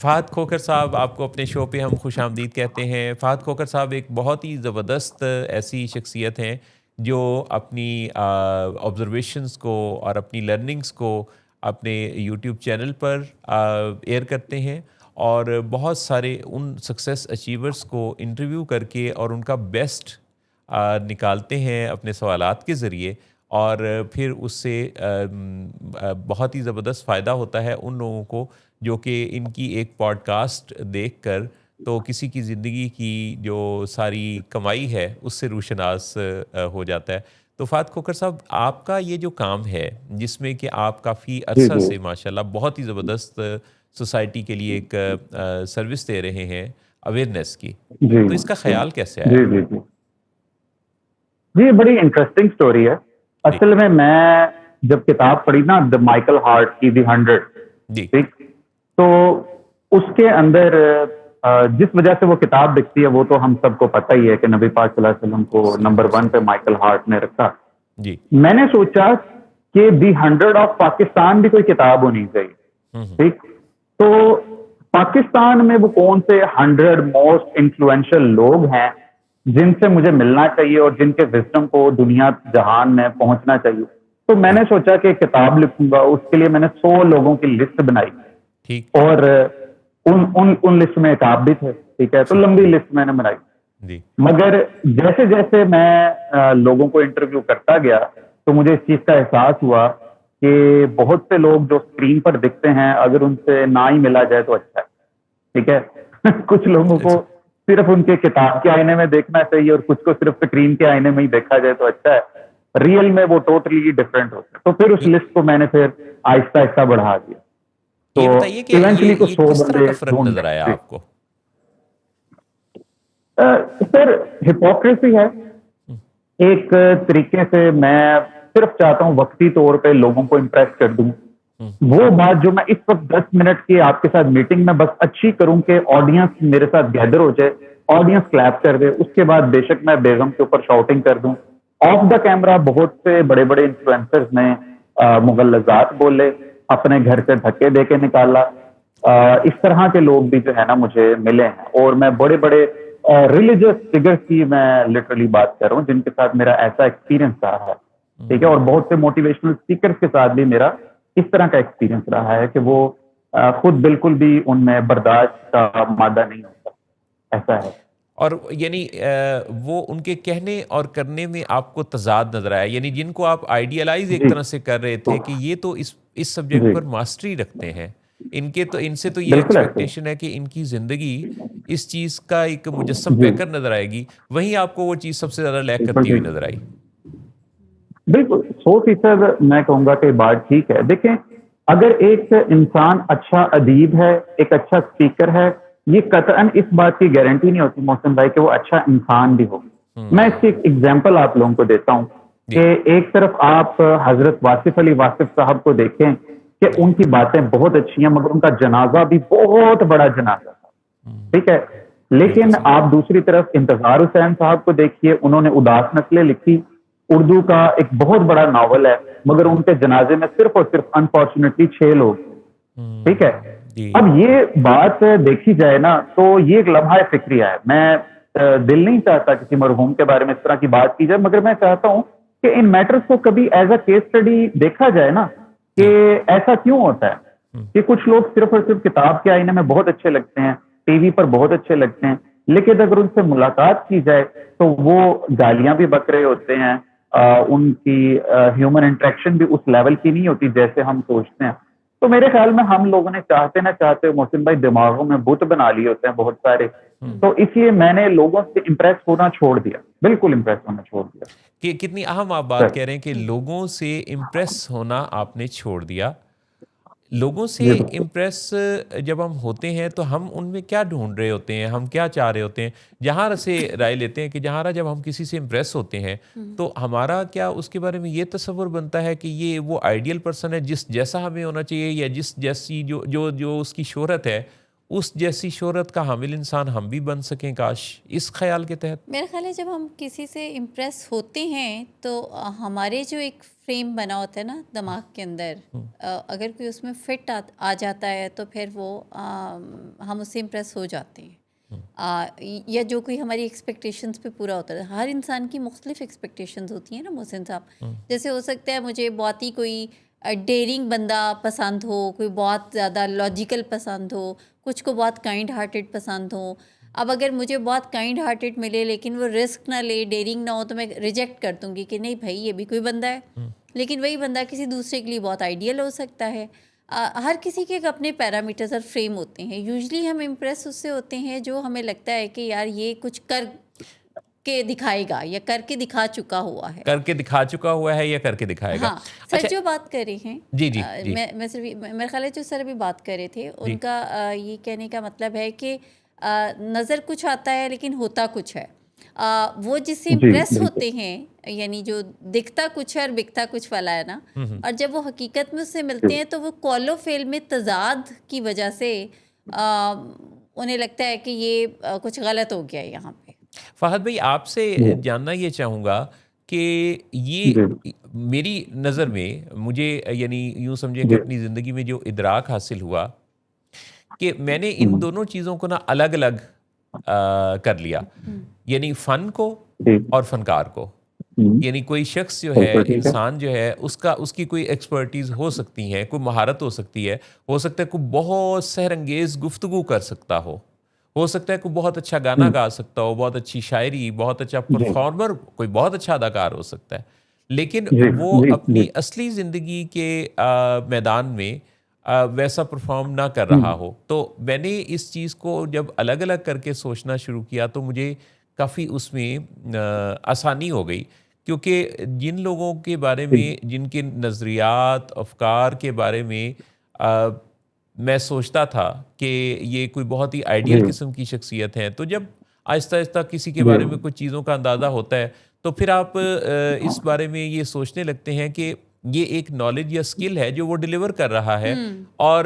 فہد کھوکھر صاحب، آپ کو اپنے شو پہ ہم خوش آمدید کہتے ہیں۔ فہد کھوکھر صاحب ایک بہت ہی زبردست ایسی شخصیت ہیں جو اپنی آبزرویشنس کو اور اپنی لرننگس کو اپنے یوٹیوب چینل پر ایئر کرتے ہیں، اور بہت سارے ان سکسیس اچیورس کو انٹرویو کر کے اور ان کا بیسٹ نکالتے ہیں اپنے سوالات کے ذریعے، اور پھر اس سے بہت ہی زبردست فائدہ ہوتا ہے ان لوگوں کو جو کہ ان کی ایک پوڈ کاسٹ دیکھ کر تو کسی کی زندگی کی جو ساری کمائی ہے اس سے روشناس ہو جاتا ہے۔ تو فہد کھوکھر صاحب، آپ کا یہ جو کام ہے جس میں کہ آپ کافی جی عرصہ جی سے ماشاءاللہ بہت ہی زبردست سوسائٹی کے لیے ایک سروس دے رہے ہیں اویئرنیس کی، جی تو اس کا خیال کیسے آیا؟ جی جی جی جی بڑی انٹرسٹنگ سٹوری ہے۔ جی اصل میں جب کتاب پڑھی نا، دا مائیکل ہارٹ کی دی 100، جی ٹھیک، تو اس کے اندر جس وجہ سے وہ کتاب لکھتی ہے وہ تو ہم سب کو پتہ ہی ہے کہ نبی پاک صلی اللہ علیہ وسلم کو صلی اللہ نمبر علیہ 1 پہ وسلم۔ مائیکل ہارٹ نے رکھا۔ جی۔ میں نے سوچا کہ دی 100 آف پاکستان بھی کوئی کتاب ہونی چاہیے، ہوں ٹھیک۔ تو پاکستان میں وہ کون سے 100 موسٹ انفلوئنشل لوگ ہیں جن سے مجھے ملنا چاہیے اور جن کے وزڈم کو دنیا جہان میں پہنچنا چاہیے؟ تو میں جی نے سوچا کہ کتاب لکھوں گا، اس کے لیے میں نے 100 لوگوں کی لسٹ بنائی، ٹھیک۔ اور ان لسٹ میں ایک آپ بھی تھے، ٹھیک ہے، تو لمبی لسٹ میں نے بنائی۔ جی مگر جیسے جیسے میں لوگوں کو انٹرویو کرتا گیا تو مجھے اس چیز کا احساس ہوا کہ بہت سے لوگ جو اسکرین پر دکھتے ہیں اگر ان سے نہ ہی ملا جائے تو اچھا ہے، ٹھیک ہے۔ کچھ لوگوں کو صرف ان کے کتاب کے آئینے میں دیکھنا چاہیے اور کچھ کو صرف اسکرین کے آئینے میں ہی دیکھا جائے تو اچھا ہے، ریئل میں وہ ٹوٹلی ڈفرینٹ ہوتا ہے۔ تو پھر اس یہ لسٹ کو میں نے پھر آہستہ آہستہ بڑھا دیا، تو یہ بتائیے کہ ایونچولی تو یہ 100 کس طرح بندے کا فرق ڈھونڈ نظر گئے۔ آیا جی آپ کو؟ سر، ہپوکریسی ہے ایک طریقے سے۔ میں صرف چاہتا ہوں وقتی طور پہ لوگوں کو امپریس کر دوں، ہوں، وہ بات جو میں اس وقت 10 منٹ کی آپ کے ساتھ میٹنگ میں بس اچھی کروں کہ آڈینس میرے ساتھ گیدر ہو جائے، آڈینس کلیپ کر دے، اس کے بعد بے شک میں بیگم کے اوپر شاؤٹنگ کر دوں۔ آف دا کیمرہ بہت سے بڑے بڑے انفلوئنسرز نے مغلظات بولے، اپنے گھر سے دھکے دے کے نکالا۔ اس طرح کے لوگ بھی جو ہے نا مجھے ملے ہیں، اور میں بڑے بڑے ریلیجس فگرز کی میں لٹرلی بات کر رہا ہوں جن کے ساتھ میرا ایسا ایکسپیرینس رہا ہے، ٹھیک ہے، اور بہت سے موٹیویشنل اسپیکرز کے ساتھ بھی میرا اس طرح کا ایکسپیرینس رہا ہے کہ وہ خود بالکل بھی ان میں برداشت کا مادہ نہیں ہوتا، ایسا ہے۔ اور یعنی وہ ان کے کہنے اور کرنے میں آپ کو تضاد نظر آیا، یعنی جن کو آپ آئیڈیالائز ایک جی طرح سے کر رہے تھے کہ یہ تو اس سبجیکٹ جی پر ماسٹری رکھتے ہیں، ان سے تو یہ بالکل ایسے ایکسپیکٹیشن ہے کہ ان کی زندگی اس چیز کا ایک مجسم جی پیکر نظر آئے گی، وہیں آپ کو وہ چیز سب سے زیادہ لیک بالکل کرتی ہوئی ٹھیک، نظر آئی۔ بالکل 100% میں کہوں گا کہ بات ٹھیک ہے۔ دیکھیں، اگر ایک انسان اچھا ادیب ہے، ایک اچھا اسپیکر ہے، یہ قطعاً اس بات کی گارنٹی نہیں ہوتی محسن بھائی کہ وہ اچھا انسان بھی ہو۔ میں اس کی ایک ایگزامپل آپ لوگوں کو دیتا ہوں جی کہ ایک طرف آپ حضرت واصف علی واصف صاحب کو دیکھیں کہ جی ان کی باتیں بہت اچھی ہیں مگر ان کا جنازہ بھی بہت بڑا جنازہ تھا، ٹھیک ہے۔ بالکل لیکن صحیح۔ آپ دوسری طرف انتظار حسین صاحب کو دیکھیے، انہوں نے اداس نسلیں لکھی، اردو کا ایک بہت بڑا ناول ہے، مگر ان کے جنازے میں صرف اور صرف انفارچونیٹلی 6 لوگ، ٹھیک ہے۔ جی اب یہ بات دیکھی جائے نا تو یہ ایک لمحہ فکریہ ہے۔ میں دل نہیں چاہتا کسی مرحوم کے بارے میں اس طرح کی بات کی جائے، مگر میں چاہتا ہوں کہ ان میٹرز کو کبھی ایز اے کیس اسٹڈی دیکھا جائے نا کہ جی ایسا کیوں ہوتا ہے کہ کچھ لوگ صرف اور صرف کتاب کے آئینے میں بہت اچھے لگتے ہیں، ٹی وی پر بہت اچھے لگتے ہیں، لیکن اگر ان سے ملاقات کی جائے تو وہ گالیاں بھی بک رہے ہوتے ہیں، ان کی ہیومن انٹریکشن بھی اس لیول کی نہیں ہوتی جیسے ہم سوچتے ہیں۔ تو میرے خیال میں ہم لوگوں نے چاہتے نہ چاہتے محسن بھائی دماغوں میں بت بنا لیے ہوتے ہیں بہت سارے، تو اس لیے میں نے لوگوں سے امپریس ہونا چھوڑ دیا، بالکل امپریس ہونا چھوڑ دیا کہ کتنی اہم آپ سر۔ بات کہہ رہے ہیں کہ لوگوں سے امپریس ہونا آپ نے چھوڑ دیا۔ لوگوں سے جی امپریس جب ہم ہوتے ہیں تو ہم ان میں کیا ڈھونڈ رہے ہوتے ہیں، ہم کیا چاہ رہے ہوتے ہیں؟ جہاں سے رائے لیتے ہیں کہ جہاں جب ہم کسی سے امپریس ہوتے ہیں تو ہمارا کیا اس کے بارے میں یہ تصور بنتا ہے کہ یہ وہ آئیڈیل پرسن ہے جس جیسا ہمیں ہونا چاہیے، یا جس جیسی جو اس کی شہرت ہے اس جیسی شہرت کا حامل انسان ہم بھی بن سکیں کاش، اس خیال کے تحت؟ میرا خیال ہے جب ہم کسی سے امپریس ہوتے ہیں تو ہمارے جو ایک فریم بنا ہوتا ہے نا دماغ کے اندر، اگر کوئی اس میں فٹ آ جاتا ہے تو پھر وہ ہم اس سے امپریس ہو جاتے ہیں، یا جو کوئی ہماری ایکسپیکٹیشنز پہ پورا ہوتا ہے. ہر انسان کی مختلف ایکسپیکٹیشنز ہوتی ہیں نا محسن صاحب. جیسے ہو سکتا ہے مجھے بہت ہی کوئی ڈیرنگ بندہ پسند ہو، کوئی بہت زیادہ لاجیکل پسند ہو، کچھ کو بہت کائنڈ ہارٹیڈ پسند ہو. اب اگر مجھے بہت کائنڈ ہارٹیڈ ملے لیکن وہ رسک نہ لے، ڈیرنگ نہ ہو، تو میں ریجیکٹ کر دوں گی کہ نہیں بھائی یہ بھی کوئی بندہ ہے. لیکن وہی بندہ کسی دوسرے کے لیے بہت آئیڈیل ہو سکتا ہے. ہر کسی کے اپنے پیرامیٹرز اور فریم ہوتے ہیں. یوزلی ہم امپریس اس سے ہوتے ہیں جو ہمیں لگتا ہے کہ یار یہ کچھ کر کے دکھائے گا یا کر کے دکھا چکا ہوا ہے، کر کے دکھا چکا ہوا ہے یا کر کے دکھائے گا. ہاں. سر جو بات کر رہے ہیں، جی جی جی، میں صرف میرا خیال ہے جو سر ابھی بات کر رہے تھے ان کا یہ کہنے کا مطلب ہے کہ نظر کچھ آتا ہے لیکن ہوتا کچھ ہے. وہ جس سے امپریس ہوتے ہیں، یعنی جو دکھتا کچھ ہے اور بکتا کچھ والا ہے نا، اور جب وہ حقیقت میں اس سے ملتے ہیں تو وہ قول و فعل میں تضاد کی وجہ سے انہیں لگتا ہے کہ یہ کچھ غلط ہو گیا ہے یہاں پہ. فہد بھائی آپ سے جاننا یہ چاہوں گا کہ یہ میری نظر میں مجھے یعنی یوں سمجھے کہ اپنی زندگی میں جو ادراک حاصل ہوا کہ میں نے ان دونوں چیزوں کو نا الگ الگ کر لیا، یعنی فن کو اور فنکار کو. یعنی کوئی شخص جو ہے، انسان جو ہے، اس کی کوئی ایکسپرٹیز ہو سکتی ہے، کوئی مہارت ہو سکتی ہے، ہو سکتا ہے کوئی بہت سحر انگیز گفتگو کر سکتا ہو سکتا ہے کوئی بہت اچھا گانا گا سکتا ہو، بہت اچھی شاعری، بہت اچھا پرفارمر، کوئی بہت اچھا اداکار ہو سکتا ہے. لیکن وہ اپنی اصلی زندگی کے میدان میں ویسا پرفارم نہ کر رہا ہو. تو میں نے اس چیز کو جب الگ الگ کر کے سوچنا شروع کیا تو مجھے کافی اس میں آسانی ہو گئی، کیونکہ جن لوگوں کے بارے میں، جن کے نظریات، افکار کے بارے میں میں سوچتا تھا کہ یہ کوئی بہت ہی آئیڈیل قسم کی شخصیت ہے، تو جب آہستہ آہستہ کسی کے بارے میں کچھ چیزوں کا اندازہ ہوتا ہے تو پھر آپ اس بارے میں یہ سوچنے لگتے ہیں کہ یہ ایک نالج یا سکل ہے جو وہ ڈیلیور کر رہا ہے، اور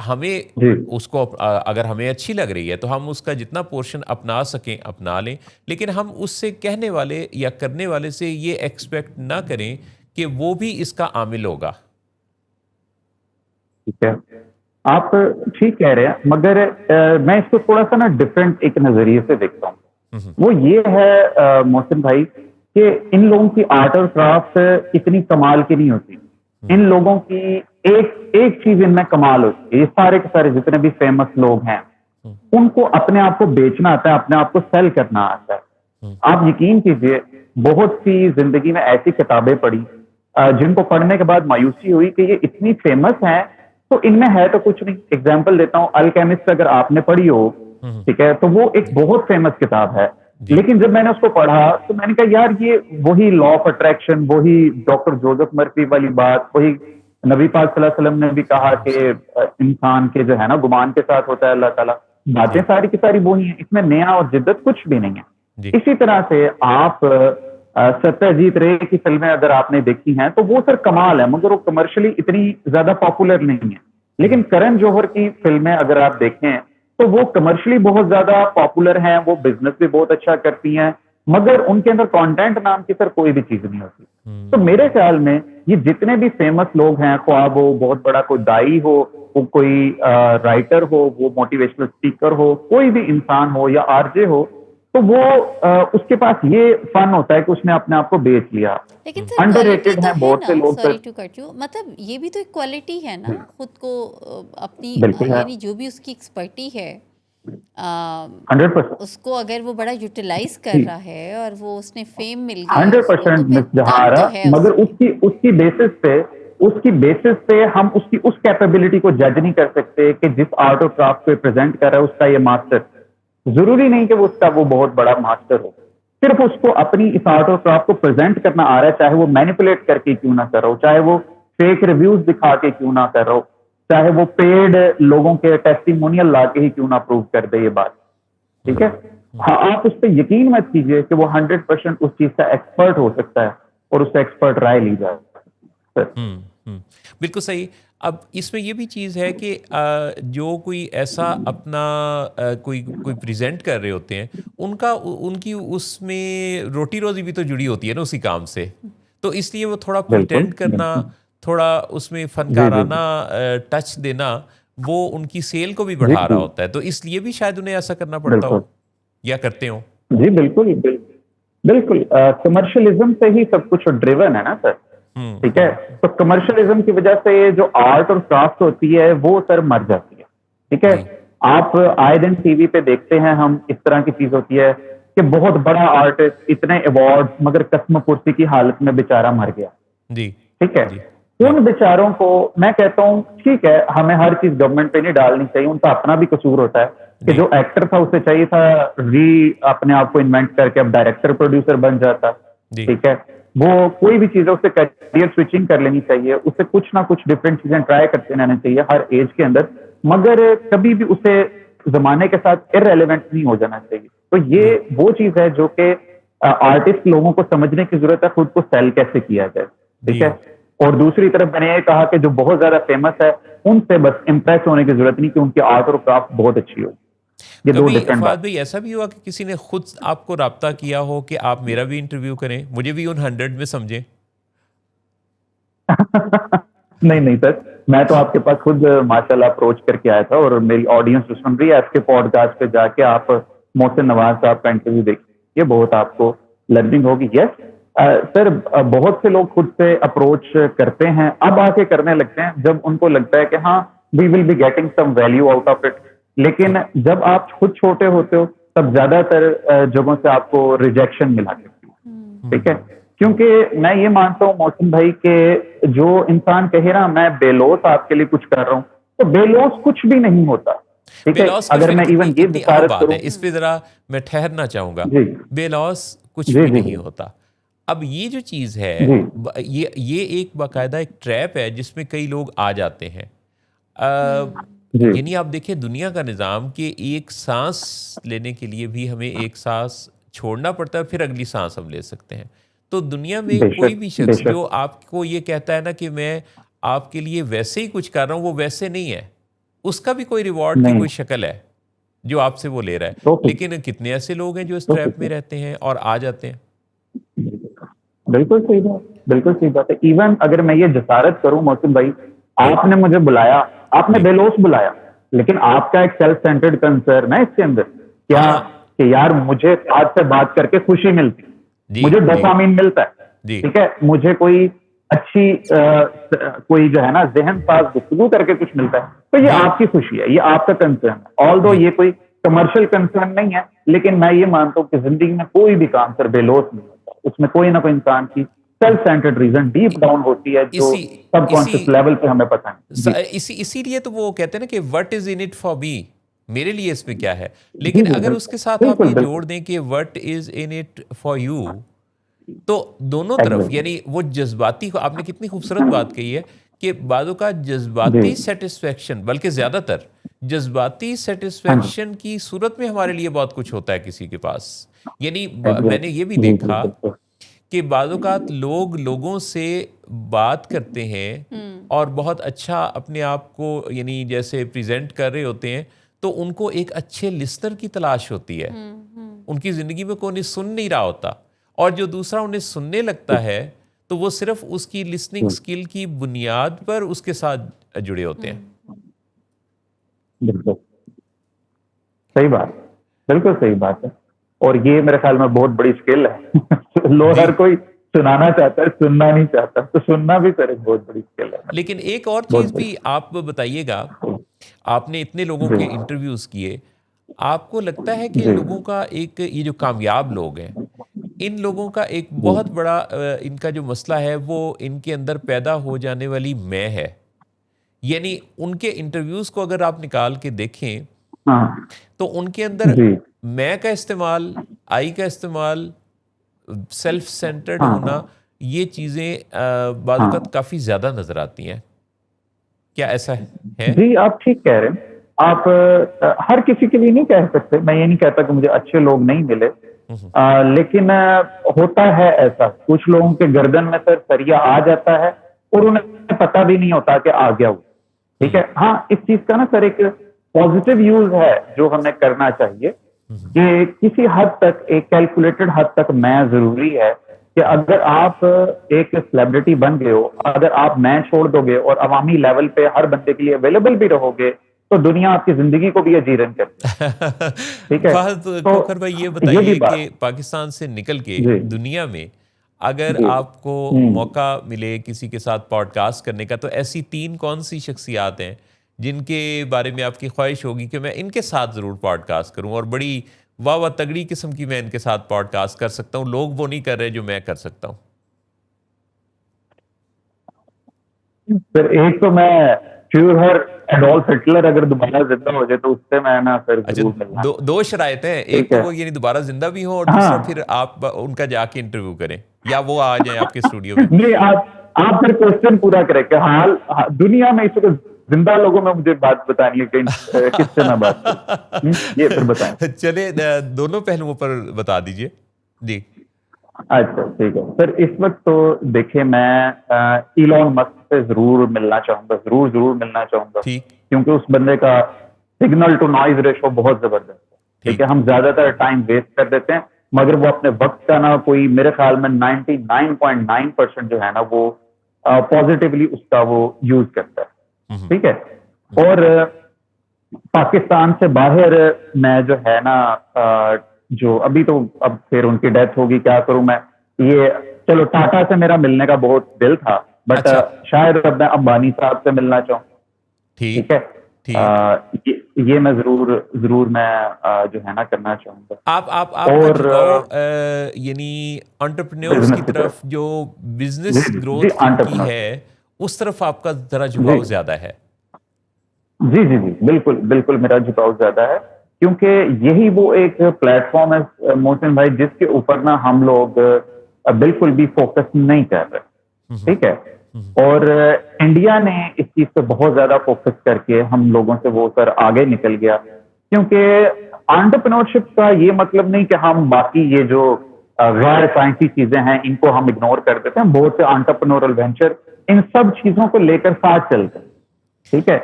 ہمیں اس کو اگر ہمیں اچھی لگ رہی ہے تو ہم اس کا جتنا پورشن اپنا سکیں اپنا لیں، لیکن ہم اس سے کہنے والے یا کرنے والے سے یہ ایکسپیکٹ نہ کریں کہ وہ بھی اس کا عامل ہوگا. ٹھیک ہے، آپ ٹھیک کہہ رہے ہیں، مگر میں اس کو تھوڑا سا نا ڈفرینٹ ایک نظریے سے دیکھتا ہوں. وہ یہ ہے محسن بھائی کہ ان لوگوں کی آرٹ اور کرافٹ اتنی کمال کی نہیں ہوتی. ان لوگوں کی ایک چیز ان میں کمال ہوتی ہے. یہ سارے کے سارے جتنے بھی فیمس لوگ ہیں ان کو اپنے آپ کو بیچنا آتا ہے، اپنے آپ کو سیل کرنا آتا ہے. آپ یقین کیجئے بہت سی زندگی میں ایسی کتابیں پڑھی جن کو پڑھنے کے بعد مایوسی ہوئی کہ یہ اتنی فیمس ہیں تو ان میں ہے تو کچھ نہیں. ایگزامپل دیتا ہوں، الکیمسٹ اگر آپ نے پڑھی ہو، ٹھیک ہے، تو وہ ایک بہت فیمس کتاب ہے. لیکن جب میں نے اس کو پڑھا تو میں نے کہا یار یہ وہی لا آف اٹریکشن، وہی ڈاکٹر جوزف مرفی والی بات، وہی نبی پاک صلی اللہ علیہ وسلم نے بھی کہا کہ انسان کے جو ہے نا گمان کے ساتھ ہوتا ہے اللہ تعالیٰ. باتیں ساری کی ساری وہی ہیں، اس میں نیا اور جدت کچھ بھی نہیں ہے. اسی طرح سے آپ ستیہ رے کی فلمیں اگر آپ نے دیکھی ہیں تو وہ سر کمال ہے، مگر وہ کمرشلی اتنی زیادہ پاپولر نہیں ہے. لیکن کرن جوہر کی فلمیں اگر آپ دیکھیں تو وہ کمرشلی بہت زیادہ پاپولر ہیں، وہ بزنس بھی بہت اچھا کرتی ہیں، مگر ان کے اندر کانٹینٹ نام کی سر کوئی بھی چیز نہیں ہوتی. تو میرے خیال میں یہ جتنے بھی فیمس لوگ ہیں، خواہ وہ بہت بڑا کوئی دائی ہو، وہ کوئی رائٹر ہو، وہ موٹیویشنل اسپیکر ہو، کوئی بھی انسان ہو یا آر جے ہو، تو وہ اس کے پاس یہ فن ہوتا ہے کہ اس نے اپنے آپ کو بیچ لیا. لیکن سر انڈر ریٹڈ ہیں بہت سے لوگ. سوری ٹو کٹ یو، مطلب یہ بھی تو ایک کوالٹی ہے نا، خود کو اپنی یعنی جو بھی اس کی ایکسپرٹی ہے 100% اس کو اگر وہ بڑا یوٹیلائز کر رہا ہے اور وہ اس نے فیم مل گئی 100% مس جہارا، مگر اس کی بیسس پہ ہم اس کیپیبلٹی کو جج نہیں کر سکتے کہ جس آرٹ اور کرافٹ کو پریزنٹ کر رہا ہے اس کا یہ ماسٹر. ضروری نہیں کہ وہ اس کا وہ بہت بڑا ماسٹر ہو، صرف اس کو اپنی اس آرٹ اور کرافٹ کو پریزنٹ کرنا آ رہا ہے، چاہے وہ مینیپولیٹ کر کے کیوں نہ کر رہا ہو، چاہے وہ فیک ریویوز دکھا کے کیوں نہ کر رہا ہو، چاہے وہ پیڈ لوگوں کے ٹیسٹیمونیل لا کے ہی کیوں نہ پروو کر دے یہ بات. ٹھیک ہے، ہاں آپ اس پہ یقین مت کیجیے کہ وہ 100% اس چیز کا ایکسپرٹ ہو سکتا ہے اور اس سے ایکسپرٹ رائے لی جائے. بالکل صحیح. اب اس میں یہ بھی چیز ہے کہ جو کوئی ایسا اپنا کوئی پریزنٹ کر رہے ہوتے ہیں ان کی اس میں روٹی روزی بھی تو جڑی ہوتی ہے نا اسی کام سے, تو اس لیے وہ تھوڑا پریٹینڈ کرنا, تھوڑا اس میں فنکارانہ ٹچ دینا, وہ ان کی سیل کو بھی بڑھا رہا ہوتا ہے, تو اس لیے بھی شاید انہیں ایسا کرنا پڑتا ہو یا کرتے ہوں. جی بالکل بالکل, کمرشلزم سے ہی سب کچھ ڈریون ہے نا سر. ٹھیک ہے, تو کمرشلزم کی وجہ سے جو آرٹ اور کرافٹ ہوتی ہے وہ سر مر جاتی ہے. ٹھیک ہے, آپ آئے دن ٹی وی پہ دیکھتے ہیں ہم, اس طرح کی چیز ہوتی ہے کہ بہت بڑا آرٹسٹ, اتنے ایوارڈ, مگر قسم پرسی کی حالت میں بیچارہ مر گیا. جی ٹھیک ہے, ان بیچاروں کو میں کہتا ہوں ٹھیک ہے, ہمیں ہر چیز گورنمنٹ پہ نہیں ڈالنی چاہیے, ان کا اپنا بھی قصور ہوتا ہے کہ جو ایکٹر تھا اسے چاہیے تھا اپنے آپ کو انوینٹ کر کے اب ڈائریکٹر پروڈیوسر بن جاتا. ٹھیک ہے, وہ کوئی بھی چیز ہے اسے کیریئر سوئچنگ کر لینی چاہیے, اسے کچھ نہ کچھ ڈفرینٹ چیزیں ٹرائی کرتے رہنا چاہیے ہر ایج کے اندر, مگر کبھی بھی اسے زمانے کے ساتھ ارریلیونٹ نہیں ہو جانا چاہیے. تو یہ وہ چیز ہے جو کہ آرٹسٹ لوگوں کو سمجھنے کی ضرورت ہے خود کو سیل کیسے کیا جائے. ٹھیک ہے, اور دوسری طرف میں نے یہ کہا کہ جو بہت زیادہ فیمس ہے ان سے بس امپریس ہونے کی ضرورت نہیں کہ ان کی آرٹ اور کرافٹ بہت اچھی ہو. کبھی فہد بھائی ایسا بھی ہوا کہ کسی نے خود آپ کو رابطہ کیا ہو کہ آپ میرا بھی انٹرویو کریں, مجھے بھی ان 100 میں سمجھیں؟ نہیں سر, میں تو آپ کے پاس خود ماشاءاللہ اپروچ کر کے آیا تھا, اور میری آڈینس جو سن رہی ہے آپ کے پوڈ کاسٹ پہ جا کے آپ محسن نواز صاحب کا انٹرویو دیکھیے, بہت آپ کو لرننگ ہوگی. یس سر, بہت سے لوگ خود سے اپروچ کرتے ہیں, اب آ کے کرنے لگتے ہیں جب ان کو لگتا ہے کہ ہاں we will be getting some value out of it. لیکن جب آپ خود چھوٹے ہوتے ہو تب زیادہ تر جگہوں سے آپ کو ریجیکشن ملا کرتی ہے. ٹھیک ہے, کیونکہ میں یہ مانتا ہوں محسن بھائی کہ جو انسان کہے نا میں بے لوث آپ کے لیے کچھ کر رہا ہوں, تو بے لوث کچھ بھی نہیں ہوتا. ٹھیک ہے, اگر میں ایون یہ بشارت کروں, اس پہ ذرا میں ٹھہرنا چاہوں گا, بے لوث کچھ بھی نہیں ہوتا. اب یہ جو چیز ہے یہ ایک باقاعدہ ایک ٹریپ ہے جس میں کئی لوگ آ جاتے ہیں. یعنی آپ دیکھیں دنیا کا نظام کہ ایک سانس لینے کے لیے بھی ہمیں ایک سانس چھوڑنا پڑتا ہے, پھر اگلی سانس ہم لے سکتے ہیں. تو دنیا میں کوئی بھی شخص جو آپ کو یہ کہتا ہے نا کہ میں آپ کے لیے ویسے ہی کچھ کر رہا ہوں, وہ ویسے نہیں ہے. اس کا بھی کوئی ریوارڈ کی کوئی شکل ہے جو آپ سے وہ لے رہا ہے. لیکن کتنے ایسے لوگ ہیں جو اس ٹریپ میں رہتے ہیں اور آ جاتے ہیں. بالکل صحیح بات ہے. ایون اگر میں یہ جسارت کروں محسن بھائی, آپ نے مجھے بلایا, آپ نے بے لوث بلایا, لیکن آپ کا ایک سیلف سینٹرڈ کنسرن ہے اس کے اندر کیا کہ یار مجھے آپ سے بات کر کے خوشی ملتی, مجھے ڈوپامین ملتا ہے. ٹھیک ہے, مجھے کوئی اچھی کوئی جو ہے نا ذہن ساز گفتگو کر کے کچھ ملتا ہے, تو یہ آپ کی خوشی ہے, یہ آپ کا کنسرن ہے. آلدو یہ کوئی کمرشل کنسرن نہیں ہے, لیکن میں یہ مانتا ہوں کہ زندگی میں کوئی بھی کام سر بے لوث نہیں ہوتا, اس میں کوئی نہ کوئی انسان کی self centred reason deep down ہوتی ہے جو سب کانشیس لیول پہ ہمیں پتہ ہے. اسی لیے تو وہ کہتے ہیں نا کہ what is in it for me, میرے لیے اس میں کیا ہے. لیکن اگر اس کے ساتھ آپ یہ جوڑ دیں کہ what is in it for you, تو دونوں طرف یعنی وہ جذباتی, آپ نے کتنی خوبصورت بات کہی ہے کہ بعض اوقات جذباتی سیٹسفیکشن, بلکہ زیادہ تر جذباتی سیٹسفیکشن کی صورت میں ہمارے لیے بہت کچھ ہوتا ہے کسی کے پاس. یعنی میں نے یہ بھی دیکھا کہ بعض اوقات لوگوں سے بات کرتے ہیں اور بہت اچھا اپنے آپ کو یعنی جیسے پریزنٹ کر رہے ہوتے ہیں, تو ان کو ایک اچھے لسنر کی تلاش ہوتی ہے. ان کی زندگی میں کوئی انہیں سن نہیں رہا ہوتا, اور جو دوسرا انہیں سننے لگتا ہے تو وہ صرف اس کی لسننگ سکل کی بنیاد پر اس کے ساتھ جڑے ہوتے ہیں. بالکل صحیح بات, بالکل صحیح بات ہے. اور یہ میرے خیال میں بہت بڑی اسکل ہے. لوگ ہر کوئی سنانا چاہتا ہے, سننا نہیں چاہتا, تو سننا بھی سر ایک بہت بڑی اسکل ہے. لیکن ایک اور چیز بھی آپ بتائیے گا, آپ نے اتنے لوگوں کے انٹرویوز کیے, آپ کو لگتا ہے کہ لوگوں کا ایک یہ جو کامیاب لوگ ہیں, ان لوگوں کا ایک بہت بڑا ان کا جو مسئلہ ہے وہ ان کے اندر پیدا ہو جانے والی میں ہے. یعنی ان کے انٹرویوز کو اگر آپ نکال کے دیکھیں تو ان کے اندر میں کا استعمال, آئی کا استعمال, سیلف سینٹرڈ ہونا, یہ چیزیں بعض اوقات کافی زیادہ نظر آتی ہیں. کیا ایسا ہے؟ جی آپ ٹھیک کہہ رہے ہیں. آپ ہر کسی کے لیے نہیں کہہ سکتے, میں یہ نہیں کہتا کہ مجھے اچھے لوگ نہیں ملے, لیکن ہوتا ہے ایسا. کچھ لوگوں کے گردن میں سر سریا آ جاتا ہے اور انہیں پتہ بھی نہیں ہوتا کہ آ گیا وہ. ٹھیک ہے. ہاں اس چیز کا نا سر ایک پازیٹیو یوز ہے جو ہمیں کرنا چاہیے کہ کسی حد تک ایک کیلکولیٹڈ حد تک میں ضروری ہے کہ اگر آپ ایک سیلیبریٹی بن گئے ہو, اگر آپ میں چھوڑ دو گے اور عوامی لیول پہ ہر بندے کے لیے اویلیبل بھی رہو گے تو دنیا آپ کی زندگی کو بھی اجیرن کرتی ہے. ٹھیک ہے. فہد کوکر بھائی یہ بتائیے کہ پاکستان سے نکل کے دنیا میں اگر آپ کو موقع ملے کسی کے ساتھ پوڈ کاسٹ کرنے کا تو ایسی 3 کون سی شخصیات ہیں جن کے بارے میں آپ کی خواہش ہوگی کہ میں ان کے ساتھ ضرور پوڈ کاسٹ کروں اور بڑی واہ تگڑی قسم کی میں ان کے ساتھ پوڈ کاسٹ کر سکتا ہوں, لوگ وہ نہیں کر رہے جو میں کر سکتا ہوں؟ سر ایک تو میں فیوہر ایڈولف ہٹلر اگر دوبارہ زندہ ہو جائے تو اس سے میں نا پھر ضرور ملنا. 2 شرائط ہیں, ایک تو وہ یعنی دوبارہ زندہ بھی ہوں اور دوسرا پھر آپ ان کا جا کے انٹرویو کریں یا وہ آ جائیں آپ کے اسٹوڈیو میں. نہیں آپ پھر کوشچن پورا کریں کہ حال دنیا میں اس وقت زندہ لوگوں میں مجھے بات بتانی ہے کہ کس سے میں بات کروں, یہ پھر بتائیں. چلے دونوں پہلوؤں پر بتا دیجئے. جی اچھا ٹھیک ہے سر. اس وقت تو دیکھیں میں ایلون مسک سے ضرور ملنا چاہوں گا, ضرور ملنا چاہوں گا, کیونکہ اس بندے کا سگنل ٹو نوائز ریشو بہت زبردست ہے. ٹھیک ہے. ہم زیادہ تر ٹائم ویسٹ کر دیتے ہیں مگر وہ اپنے وقت کا نا کوئی میرے خیال میں 99.9% جو ہے نا وہ پازیٹیولی اس کا وہ یوز کرتا ہے. ٹھیک ہے. اور پاکستان سے باہر میں جو ہے نا جو ابھی تو اب پھر ان کی ڈیتھ ہوگی, کیا کروں میں, یہ چلو ٹاٹا سے میرا ملنے کا بہت دل تھا بٹ شاید اب میں امبانی صاحب سے ملنا چاہوں. ٹھیک ہے. یہ میں ضرور میں جو ہے نا کرنا چاہوں گا. آپ یعنی انٹرپرینیورز کی طرف جو بزنس گروتھ کی ہے اس طرف آپ کا ذرا جھکاؤ زیادہ ہے. جی بالکل میرا جھکاؤ زیادہ ہے کیونکہ یہی وہ ایک پلیٹ فارم ہے محسن بھائی جس کے اوپر نا ہم لوگ بالکل بھی فوکس نہیں کر رہے. ٹھیک ہے. اور انڈیا نے اس چیز پہ بہت زیادہ فوکس کر کے ہم لوگوں سے وہ سر آگے نکل گیا, کیونکہ انٹرپرینورشپ کا یہ مطلب نہیں کہ ہم باقی یہ جو غیر سائنسی چیزیں ہیں ان کو ہم اگنور کر دیتے ہیں. بہت سے انٹرپرینورل وینچر ان سب چیزوں کو لے کر ساتھ چلتے ہیں. ٹھیک ہے.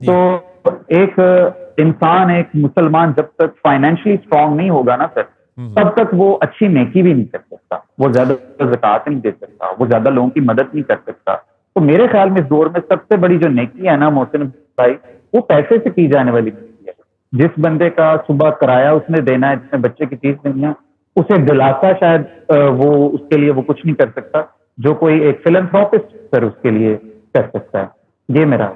تو ایک انسان, ایک مسلمان جب تک فائنینشلی اسٹرانگ نہیں ہوگا نا سر تب تک وہ اچھی نیکی بھی نہیں کر سکتا, وہ زیادہ زکوٰۃ نہیں دے سکتا, وہ زیادہ لوگوں کی مدد نہیں کر سکتا. تو میرے خیال میں اس دور میں سب سے بڑی جو نیکی ہے نا محسن بھائی وہ پیسے سے کی جانے والی نیکی ہے. جس بندے کا صبح کرایہ اس نے دینا ہے, جس نے بچے کی فیس دینی ہے, اسے دلاسا شاید وہ اس کے لیے وہ کچھ نہیں کر سکتا جو کوئی ایک فلنتھراپسٹ سر اس کے لیے کر سکتا ہے. یہ میرا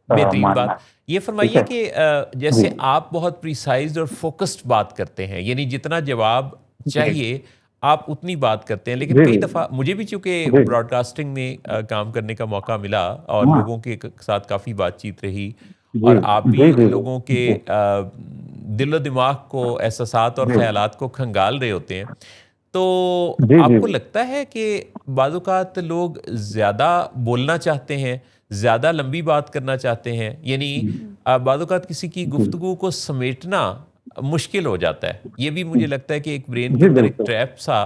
بہترین بات. یہ فرمائیے کہ جیسے آپ بہت پریسائز اور فوکسڈ بات کرتے ہیں, یعنی جتنا جواب چاہیے آپ اتنی بات کرتے ہیں, لیکن کئی دفعہ مجھے بھی چونکہ براڈ کاسٹنگ میں کام کرنے کا موقع ملا اور لوگوں کے ساتھ کافی بات چیت رہی اور آپ بھی لوگوں کے دل و دماغ کو, احساسات اور خیالات کو کھنگال رہے ہوتے ہیں, تو آپ کو لگتا ہے کہ بعض اوقات لوگ زیادہ بولنا چاہتے ہیں, زیادہ لمبی بات کرنا چاہتے ہیں, یعنی بعض اوقات کسی کی گفتگو کو سمیٹنا مشکل ہو جاتا ہے. یہ بھی مجھے لگتا ہے کہ ایک برین کے اندر ایک ٹریپ سا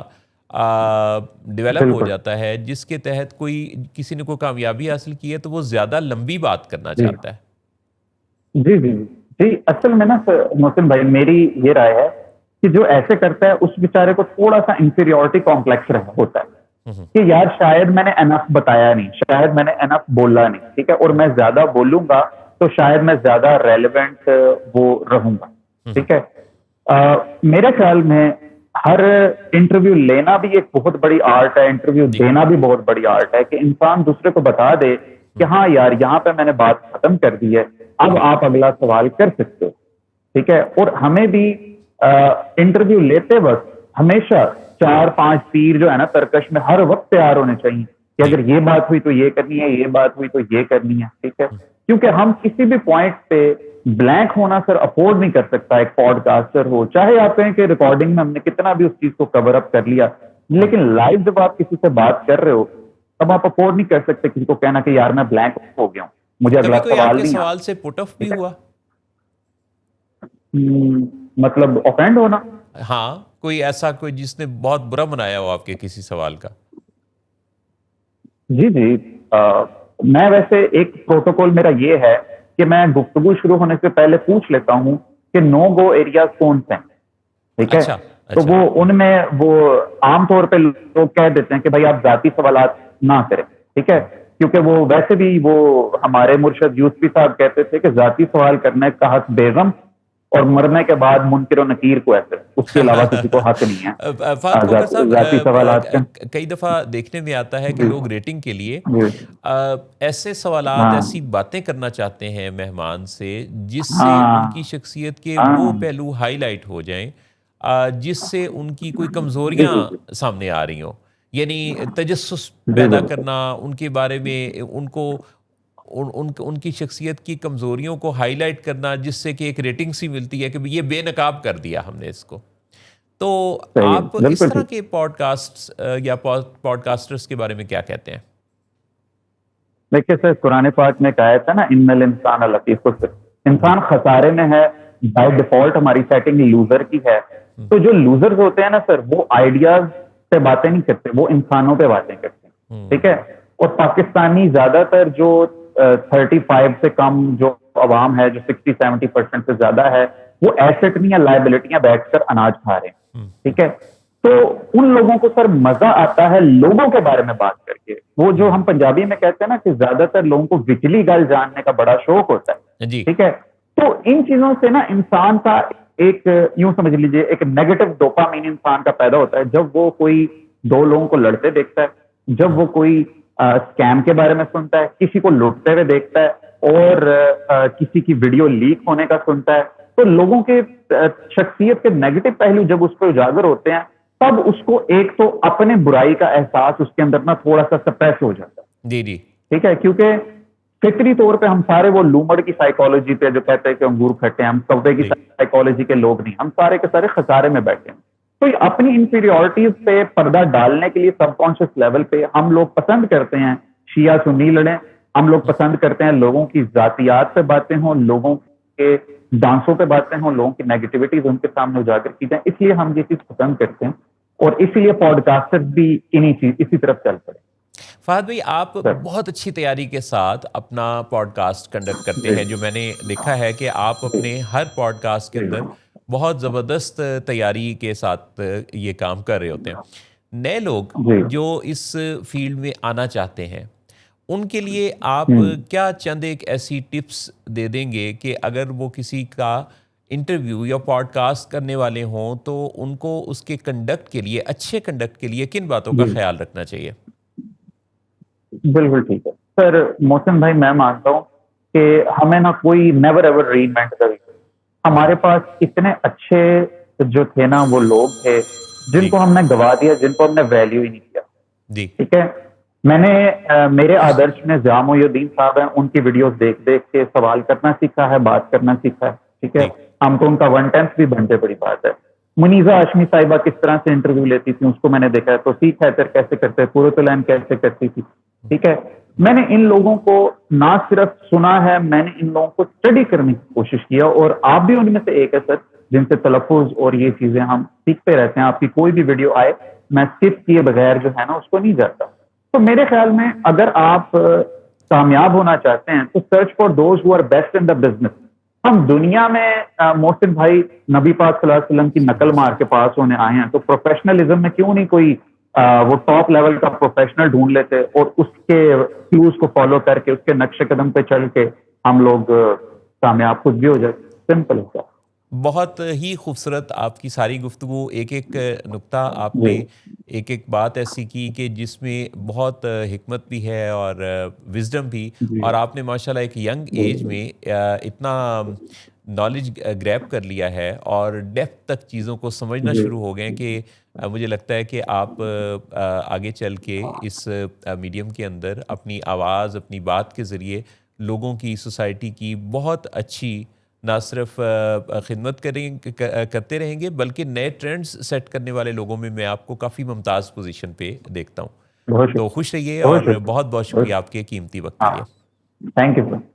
ڈیولپ ہو جاتا ہے جس کے تحت کوئی کسی نے کوئی کامیابی حاصل کی ہے تو وہ زیادہ لمبی بات کرنا چاہتا ہے. جی اصل میں نا محسن بھائی میری یہ رائے ہے کہ جو ایسے کرتا ہے اس بیچارے کو تھوڑا سا انفیریورٹی کمپلیکس ہوتا ہے کہ یار شاید میں نے انف بتایا نہیں, شاید میں نے انف بولا نہیں. ٹھیک ہے. اور میں زیادہ بولوں گا تو شاید میں زیادہ ریلیونٹ وہ رہوں گا. ٹھیک ہے. میرے خیال میں ہر انٹرویو لینا بھی ایک بہت بڑی آرٹ ہے, انٹرویو دینا بھی بہت بڑی آرٹ ہے کہ انسان دوسرے کو بتا دے کہ ہاں یار یہاں پہ میں نے بات ختم کر دی ہے, اب آپ اگلا سوال کر سکتے ہو. ٹھیک ہے. اور ہمیں بھی انٹرویو لیتے وقت ہمیشہ 4-5 تیر جو ہے نا ترکش میں ہر وقت تیار ہونے چاہیے کہ اگر یہ بات ہوئی تو یہ کرنی ہے, یہ بات ہوئی تو یہ کرنی ہے. ٹھیک ہے. کیونکہ ہم کسی بھی پوائنٹ پہ بلینک ہونا سر افورڈ نہیں کر سکتا. ایک پوڈ کاسٹر ہو, چاہے آپ کہیں کہ ریکارڈنگ میں ہم نے کتنا بھی اس چیز کو کور اپ کر لیا, لیکن لائیو جب آپ کسی سے بات کر رہے ہو تب آپ افورڈ نہیں کر سکتے کسی کو کہنا کہ یار میں بلینک ہو گیا ہوں, مجھے اگلا سوال نہیں. سوال سے پٹ آف بھی ہوا مطلب اوفینڈ ہونا؟ ہاں, کوئی ایسا کوئی جس نے بہت برا منایا ہو آپ کے کسی سوال کا؟ جی میں ویسے ایک پروٹوکول میرا یہ ہے کہ میں گفتگو شروع ہونے سے پہلے پوچھ لیتا ہوں کہ نو گو ایریاز کون سے ہیں، ٹھیک ہے؟ اچھا تو اچھا وہ ان میں وہ عام طور پہ لوگ کہہ دیتے ہیں کہ بھائی آپ ذاتی سوالات نہ کریں، ٹھیک ہے؟ کیونکہ وہ ویسے بھی وہ ہمارے مرشد یوسفی صاحب کہتے تھے کہ ذاتی سوال کرنے کا حق بیگم اور مرنے کے بعد منکر و نکیر کو ایسے، اس کے علاوہ کسی کو حق نہیں ہے فہد کوکر صاحب، ذاتی سوالات کا۔ کئی دفعہ دیکھنے میں آتا ہے کہ جی لوگ ریٹنگ کے لیے جی ایسے سوالات، ہاں ایسی باتیں کرنا چاہتے ہیں مہمان سے جس سے ہاں ان کی شخصیت کے ہاں وہ پہلو ہائی لائٹ ہو جائیں جس سے ان کی کوئی جی کمزوریاں جی جی سامنے آ رہی ہوں، یعنی تجسس جی پیدا بالکل کرنا ان کے بارے میں، ان کو ان کی شخصیت کی کمزوریوں کو ہائی لائٹ کرنا، جس سے کہ ایک ریٹنگ سی ملتی ہے کہ یہ بے نقاب کر دیا ہم نے اس کو۔ تو صحیح آپ ہے، اس بالکل طرح ٹھیک۔ کے پوڈ کاسٹ یا پوڈ کاسٹرز کے بارے میں کیا کہتے ہیں؟ دیکھیے سر، قرآن پاک میں کہا تھا نا ان الانسان لفی خسر، جی انسان خسارے میں ہے، بائی ڈیفالٹ ہماری سیٹنگ لوزر کی ہے۔ تو جو لوزرز ہوتے ہیں نا سر، وہ آئیڈیاز سے باتیں نہیں کرتے، وہ انسانوں پہ باتیں کرتے ہیں، ٹھیک ہے؟ اور پاکستانی زیادہ تر جو 35 سے کم جو عوام ہے، جو 60-70% سے زیادہ ہے، وہ ایسٹ یا لائبلٹیاں بیٹھ کر اناج کھا رہے ہیں، ٹھیک ہے؟ تو ان لوگوں کو سر مزہ آتا ہے لوگوں کے بارے میں بات کر کے، وہ جو ہم پنجابی میں کہتے ہیں نا کہ زیادہ تر لوگوں کو وچلی گل جاننے کا بڑا شوق ہوتا ہے، جی ٹھیک ہے؟ تو ان چیزوں سے نا انسان کا ایک یوں سمجھ لیجئے ایک نیگیٹو ڈوپامین انسان کا پیدا ہوتا ہے جب وہ کوئی دو لوگوں کو لڑتے دیکھتا ہے، جب وہ کوئی اسکیم کے بارے میں سنتا ہے، کسی کو لوٹتے ہوئے دیکھتا ہے، اور کسی کی ویڈیو لیک ہونے کا سنتا ہے، تو لوگوں کے شخصیت کے نیگیٹو پہلو جب اس پہ اجاگر ہوتے ہیں، تب اس کو ایک تو اپنے برائی کا احساس اس کے اندر نا تھوڑا سا سپریس ہو جاتا ہے، جی جی ٹھیک ہے؟ کیونکہ فطری طور پہ ہم سارے وہ لومڑ کی سائیکالوجی پہ جو کہتے ہیں کہ انگور کھٹے ہیں، ہم کوے کی جی سائیکالوجی کے لوگ نہیں، ہم سارے کے سارے خسارے میں بیٹھے ہیں۔ تو یہ اپنی انفیریورٹیز پہ پردہ ڈالنے کے لیے سب کانشیس لیول پہ ہم لوگ پسند کرتے ہیں شیعہ سنی لڑیں، ہم لوگ پسند کرتے ہیں لوگوں کی ذاتیات پہ باتیں ہوں، لوگوں کے ڈانسوں پہ باتیں ہوں، لوگوں کی نیگیٹیوٹیز ان کے سامنے اجاگر کی جائیں، اس لیے ہم یہ چیز پسند کرتے ہیں، اور اسی لیے پوڈ کاسٹر بھی اسی طرف چل پڑے۔ فہد بھائی، آپ سر بہت اچھی تیاری کے ساتھ اپنا پوڈ کاسٹ کنڈکٹ کرتے جی ہیں، جو میں نے دیکھا ہے کہ آپ جی اپنے ہر پوڈ کاسٹ کے جی اندر بہت زبردست تیاری کے ساتھ یہ کام کر رہے ہوتے ہیں۔ نئے لوگ جی جو اس فیلڈ میں آنا چاہتے ہیں، ان کے لیے آپ ہوں کیا چند ایک ایسی ٹپس دے دیں گے کہ اگر وہ کسی کا انٹرویو یا پوڈ کاسٹ کرنے والے ہوں تو ان کو اس کے کنڈکٹ کے لیے، اچھے کنڈکٹ کے لیے کن باتوں کا جی خیال رکھنا چاہیے؟ بالکل ٹھیک ہے سر۔ محسن بھائی، میں مانتا ہوں کہ ہمیں نا کوئی نیور ایور ری انوینٹ کرے، ہمارے پاس اتنے اچھے جو تھے نا وہ لوگ تھے جن جی کو ہم نے گوا دیا، جن کو ہم نے ویلیو ہی نہیں کیا، جی ٹھیک ہے؟ میں نے میرے آدرش میں ضیاء محی الدین صاحب ہیں، ان کی ویڈیوز دیکھ دیکھ کے سوال کرنا سیکھا ہے، بات کرنا سیکھا ہے، ٹھیک ہے؟ جی ہم تو ان کا 1/10 بھی بنتے، بڑی بات ہے۔ منیزہ ہاشمی صاحبہ کس طرح سے انٹرویو لیتی تھی، اس کو میں نے دیکھا ہے، توصیف حیدر کیسے کرتے، پورت العین کیسے کرتی تھی، ٹھیک ہے؟ میں نے ان لوگوں کو نہ صرف سنا ہے، میں نے ان لوگوں کو اسٹڈی کرنے کی کوشش کیا، اور آپ بھی ان میں سے ایک ہے سر جن سے تلفظ اور یہ چیزیں ہم سیکھتے رہتے ہیں۔ آپ کی کوئی بھی ویڈیو آئے، میں اسکپ کیے بغیر جو ہے نا اس کو نہیں جاتا۔ تو میرے خیال میں اگر آپ کامیاب ہونا چاہتے ہیں تو search for those who are best in the business. ہم دنیا میں محسن بھائی نبی پاک صلی اللہ علیہ وسلم کی نقل مار کے پاس ہونے آئے ہیں، تو پروفیشنلزم میں کیوں نہیں کوئی وہ ٹاپ لیول کا پروفیشنل ڈھونڈ لیتے اور اس کے کیوز کو فالو کر کے، اس کے نقش قدم پہ چل کے ہم لوگ کامیاب خود بھی ہو جاتے۔ سمپل ہوتا ہے۔ بہت ہی خوبصورت آپ کی ساری گفتگو، ایک ایک نقطہ آپ جی نے، ایک ایک بات ایسی کی کہ جس میں بہت حکمت بھی ہے اور وزڈم بھی، جی اور آپ نے ماشاءاللہ ایک ینگ ایج میں اتنا نالج گریب کر لیا ہے اور ڈیپتھ تک چیزوں کو سمجھنا جی شروع ہو گئے کہ مجھے لگتا ہے کہ آپ آگے چل کے اس میڈیم کے اندر اپنی آواز، اپنی بات کے ذریعے لوگوں کی، سوسائٹی کی بہت اچھی نہ صرف خدمت کرتے رہیں گے، بلکہ نئے ٹرینڈز سیٹ کرنے والے لوگوں میں میں آپ کو کافی ممتاز پوزیشن پہ دیکھتا ہوں۔ بہت تو شکریہ، خوش رہیے بہت اور شکریہ، بہت بہت شکریہ آپ کے قیمتی وقت کے ہاں، لیے۔ Thank you sir.